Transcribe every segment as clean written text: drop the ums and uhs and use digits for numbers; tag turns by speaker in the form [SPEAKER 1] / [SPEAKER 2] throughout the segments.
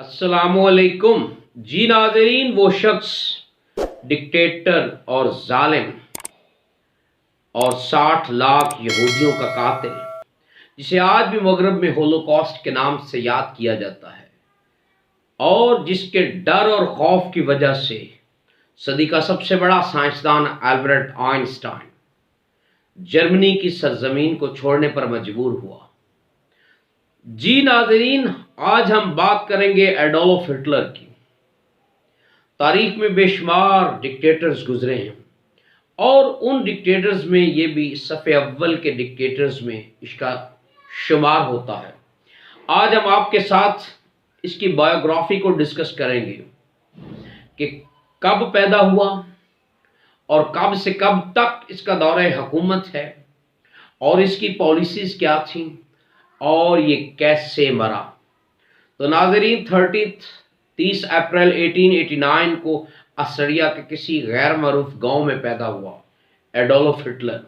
[SPEAKER 1] अस्सलाम वालेकुम जी नाज़रीन। वो शख्स डिक्टेटर और जालिम और 60 लाख यहूदियों का कातिल जिसे आज भी मगरब में होलोकॉस्ट के नाम से याद किया जाता है और जिसके डर और खौफ की वजह से सदी का सबसे बड़ा साइंसदान अल्बर्ट आइंस्टाइन जर्मनी की सरजमीन को छोड़ने पर मजबूर हुआ। जी नाज़रीन, आज हम बात करेंगे एडोल्फ हिटलर की। तारीख में बेशुमार डिक्टेटर्स गुजरे हैं और उन डिक्टेटर्स में ये भी सफ़े अव्वल के डिक्टेटर्स में इसका शुमार होता है। आज हम आपके साथ इसकी बायोग्राफी को डिस्कस करेंगे कि कब पैदा हुआ और कब से कब तक इसका दौरे हुकूमत है और इसकी पॉलिसीज़ क्या थीं और ये कैसे मरा। तो नाज़रीन, 30 अप्रैल 1889 को अस्सरिया के किसी गैर मरूफ गांव में पैदा हुआ एडोल्फ हिटलर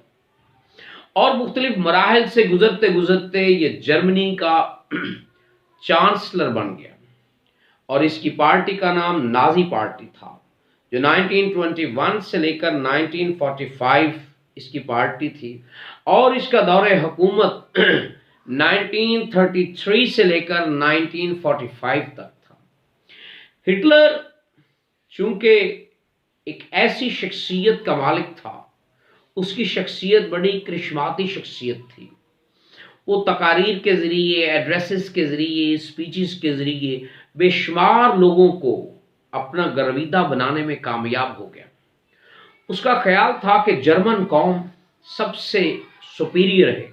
[SPEAKER 1] और मुख्तलिफ मराहल से गुजरते गुजरते ये जर्मनी का चांसलर बन गया और इसकी पार्टी का नाम नाजी पार्टी था, जो 1921 से लेकर 1945 इसकी पार्टी थी और इसका दौरे हुकूमत 1933 से लेकर 1945 तक था। हिटलर चूंकि एक ऐसी शख्सियत का मालिक था, उसकी शख्सियत बड़ी करिश्माती शख्सियत थी। वो तकारीर के ज़रिए, एड्रेसेस के ज़रिए, स्पीचेस के ज़रिए बेशुमार लोगों को अपना गर्विदा बनाने में कामयाब हो गया। उसका ख्याल था कि जर्मन कौम सबसे सुपीरियर है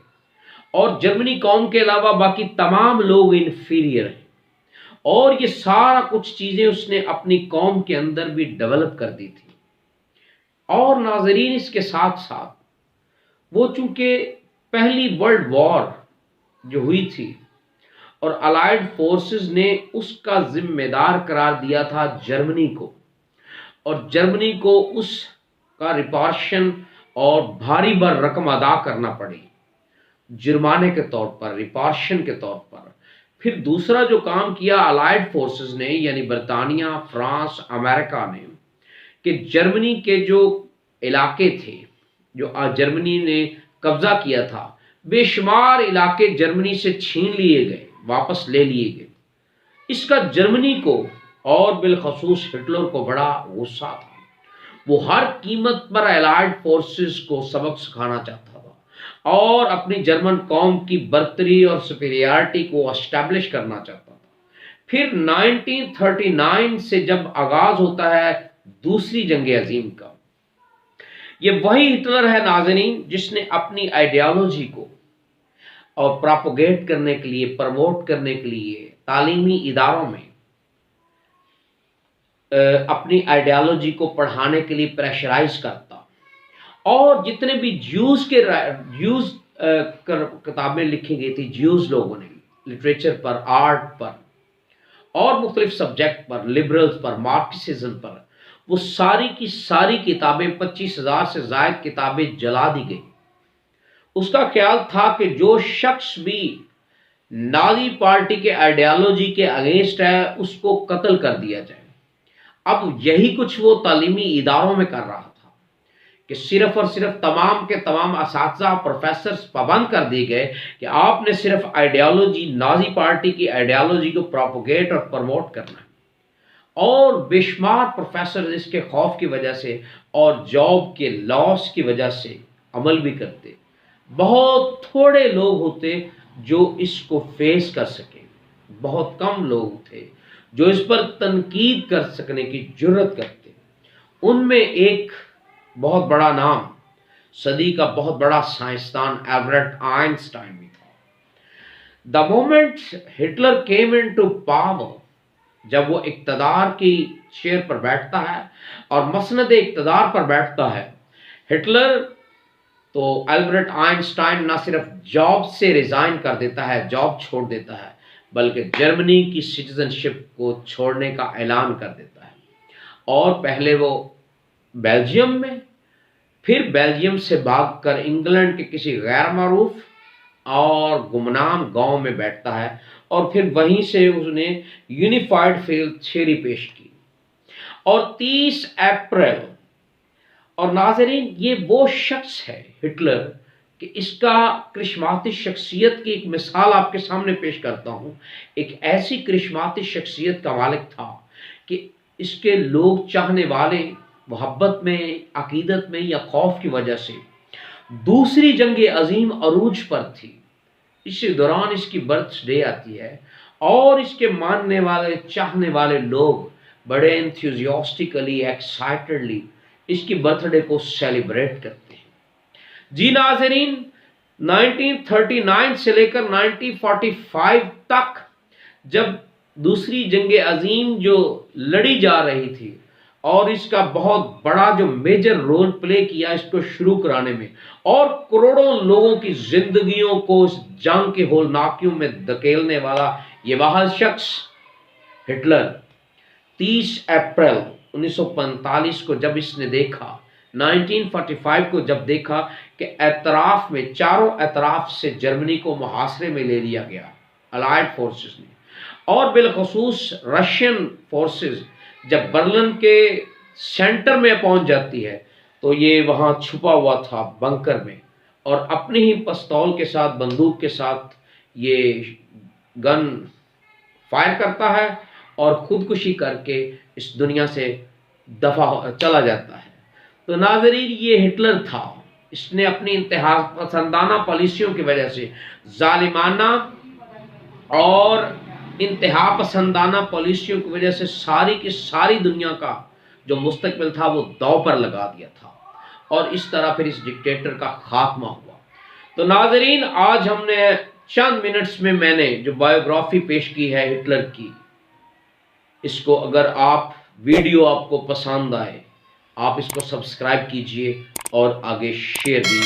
[SPEAKER 1] और जर्मनी कौम के अलावा बाकी तमाम लोग इन्फीरियर हैं, और ये सारा कुछ चीज़ें उसने अपनी कौम के अंदर भी डेवलप कर दी थी। और नाज़रीन, इसके साथ साथ वो चूँकि पहली वर्ल्ड वॉर जो हुई थी और अलाइड फोर्सेस ने उसका जिम्मेदार करार दिया था जर्मनी को, और जर्मनी को उसका रिपार्शन और भारी भर रकम अदा करना पड़ी जुर्माने के तौर पर, रिपार्शन के तौर पर। फिर दूसरा जो काम किया अलाइड फोर्सेस ने, यानी बरतानिया, फ्रांस, अमेरिका ने, कि जर्मनी के जो इलाके थे जो जर्मनी ने कब्जा किया था, बेशुमार इलाके जर्मनी से छीन लिए गए, वापस ले लिए गए। इसका जर्मनी को और बिलखसूस हिटलर को बड़ा गुस्सा था। वो हर कीमत पर अलाइड फोर्सेस को सबक सिखाना चाहता था और अपनी जर्मन कौम की बर्तरी और सुपीरियरिटी को एस्टैब्लिश करना चाहता था। फिर 1939 से जब आगाज होता है दूसरी जंग अजीम का, ये वही हिटलर है नाज़रीन जिसने अपनी आइडियोलॉजी को और प्रोपोगेट करने के लिए, प्रमोट करने के लिए तालीमी इदारों में अपनी आइडियोलॉजी को पढ़ाने के लिए प्रेशराइज करता, और जितने भी ज्यूज किताबें लिखी गई थी ज्यूज लोगों ने, लिटरेचर पर, आर्ट पर और मुख्तलिफ सब्जेक्ट पर, लिबरल्स पर, मार्क्सिज्म पर, वो सारी की सारी किताबें, 25,000 से ज़ायद किताबें जला दी गई। उसका ख्याल था कि जो शख्स भी नाज़ी पार्टी के आइडियोलॉजी के अगेंस्ट है उसको कत्ल कर दिया जाए। अब यही कुछ वो तालीमी इदारों में कर रहा था कि सिर्फ और सिर्फ तमाम के तमाम असातिज़ा, प्रोफेसर्स पाबंद कर दिए गए कि आपने सिर्फ आइडियोलॉजी, नाज़ी पार्टी की आइडियोलॉजी को प्रोपोगेट और प्रमोट करना है। और बेशुमार प्रोफेसर इसके खौफ की वजह से और जॉब के लॉस की वजह से अमल भी करते। बहुत थोड़े लोग होते जो इसको फेस कर सके, बहुत कम लोग थे जो इस पर तनकीद कर सकने की जुर्रत करते। उनमें एक बहुत बड़ा नाम, सदी का बहुत बड़ा साइंसदान अल्बर्ट आइंस्टाइन भी था। The moment Hitler came into power, जब वो इक़्तिदार की चेयर पर बैठता है और मसनद इक़्तिदार पर बैठता है हिटलर, तो अल्बर्ट आइंस्टाइन न सिर्फ जॉब से रिज़ाइन कर देता है, जॉब छोड़ देता है, बल्कि जर्मनी की सिटीजनशिप को छोड़ने का ऐलान कर देता है। और पहले वो बेल्जियम में, फिर बेल्जियम से भागकर इंग्लैंड के किसी गैर मारूफ और गुमनाम गांव में बैठता है اور پھر وہیں سے اس نے یونیفائڈ فیل تھیوری پیش کی. اور 30 اپریل، اور ناظرین یہ وہ شخص ہے ہٹلر کہ اس کا کرشماتی شخصیت کی ایک مثال آپ کے سامنے پیش کرتا ہوں. ایک ایسی کرشماتی شخصیت کا مالک تھا کہ اس کے لوگ چاہنے والے محبت میں، عقیدت میں یا خوف کی وجہ سے دوسری جنگ عظیم عروج پر تھی. اسی دوران اس کی برتھ ڈے آتی ہے اور اس کے ماننے والے، چاہنے والے لوگ بڑے انتھیوزیاسٹکلی، ایکسائٹڈلی اس کی برتھ ڈے کو سیلیبریٹ کرتے ہیں. جی ناظرین، 1939 سے لے کر 1945 تک جب دوسری جنگ عظیم جو لڑی جا رہی تھی اور اس کا بہت بڑا جو میجر رول پلے کیا اس کو شروع کرانے میں اور کروڑوں لوگوں کی زندگیوں کو اس جنگ کے ہولناکیوں میں دھکیلنے والا یہ واحد شخص ہٹلر، 30 اپریل 1945 کو جب اس نے دیکھا، 1945 کو جب دیکھا کہ اطراف میں، چاروں اطراف سے جرمنی کو محاصرے میں لے لیا گیا الائڈ فورسز نے، اور بالخصوص رشین فورسز جب برلن کے سینٹر میں پہنچ جاتی ہے تو یہ وہاں چھپا ہوا تھا بنکر میں، اور اپنی ہی پستول کے ساتھ، بندوق کے ساتھ یہ گن فائر کرتا ہے اور خودکشی کر کے اس دنیا سے دفع چلا جاتا ہے. تو ناظرین یہ ہٹلر تھا. اس نے اپنی انتہا پسندانہ پالیسیوں کی وجہ سے، ظالمانہ اور انتہا پسندانہ پالیسیوں کی وجہ سے ساری کی ساری دنیا کا جو مستقبل تھا وہ داؤ پر لگا دیا تھا، اور اس طرح پھر اس ڈکٹیٹر کا خاتمہ ہوا. تو ناظرین آج ہم نے چند منٹس میں نے جو بایوگرافی پیش کی ہے ہٹلر کی، اس کو اگر ویڈیو آپ کو پسند آئے آپ اس کو سبسکرائب کیجئے اور آگے شیئر بھی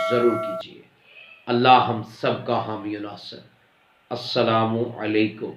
[SPEAKER 1] ضرور کیجئے. اللہ ہم سب کا حامی و ناصر. السلام علیکم.